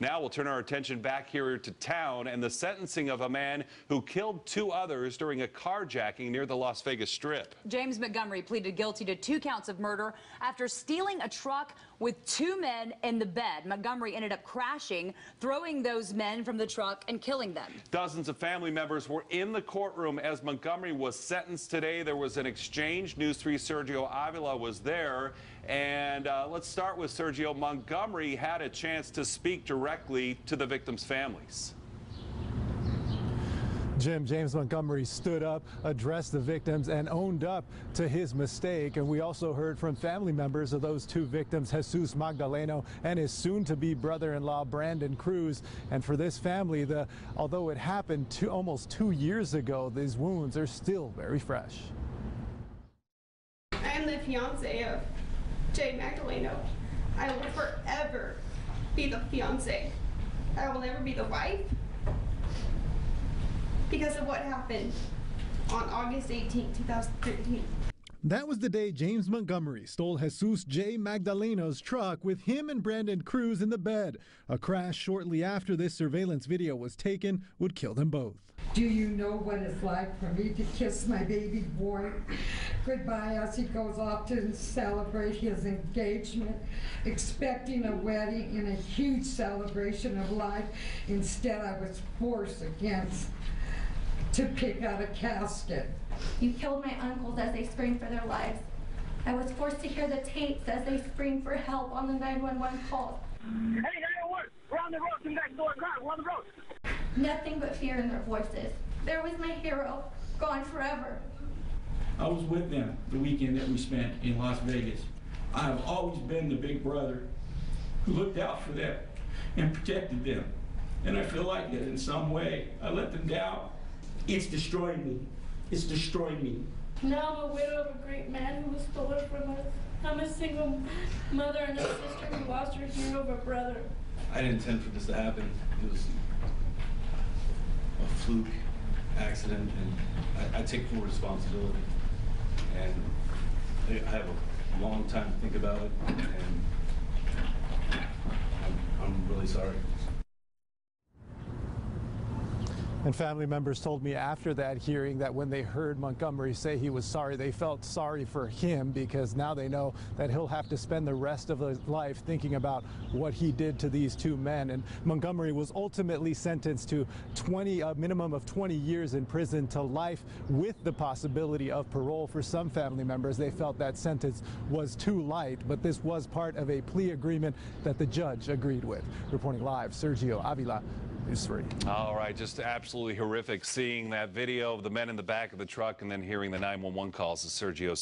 Now we'll turn our attention back here to town and the sentencing of a man who killed 2 others during a carjacking near the Las Vegas Strip. James Montgomery pleaded guilty to 2 counts of murder after stealing a truck with 2 men in the bed. Montgomery ended up crashing, throwing those men from the truck and killing them. Dozens of family members were in the courtroom as Montgomery was sentenced today. There was an exchange. News 3's Sergio Avila was there. And let's start with Sergio. Montgomery had a chance to speak directly to the victims' families. James Montgomery stood up, addressed the victims, and owned up to his mistake. And we also heard from family members of those 2 victims, Jesus Magdaleno and his soon-to-be brother-in-law, Brandon Cruz. And for this family, although it happened almost 2 years ago, these wounds are still very fresh. I am the fiance of Jay Magdaleno. I will forever be the fiance. I will never be the wife, because of what happened on August 18, 2013. That was the day James Montgomery stole Jesus J. Magdaleno's truck with him and Brandon Cruz in the bed. A crash shortly after this surveillance video was taken would kill them both. Do you know what it's like for me to kiss my baby boy goodbye as he goes off to celebrate his engagement, expecting a wedding and a huge celebration of life? Instead, I was forced to pick out a casket. You killed my uncles as they screamed for their lives. I was forced to hear the tapes as they screamed for help on the 911 calls. Hey, 911, we're on the road, come back, door, we're on the road. Nothing but fear in their voices. There was my hero, gone forever. I was with them the weekend that we spent in Las Vegas. I have always been the big brother who looked out for them and protected them. And I feel like that in some way I let them down. It's destroying me. It's destroying me. Now I'm a widow of a great man who was stolen from us. I'm a single mother and a sister who lost her hero of a brother. I didn't intend for this to happen. It was a fluke accident, and I take full responsibility. And I have a long time to think about it, and I'm really sorry. And family members told me after that hearing that when they heard Montgomery say he was sorry, they felt sorry for him, because now they know that he'll have to spend the rest of his life thinking about what he did to these 2 men. And Montgomery was ultimately sentenced to a minimum of 20 years in prison to life with the possibility of parole. For some family members, they felt that sentence was too light, but this was part of a plea agreement that the judge agreed with. Reporting live, Sergio Avila, News 3. All right, just absolutely horrific seeing that video of the men in the back of the truck and then hearing the 911 calls, as Sergio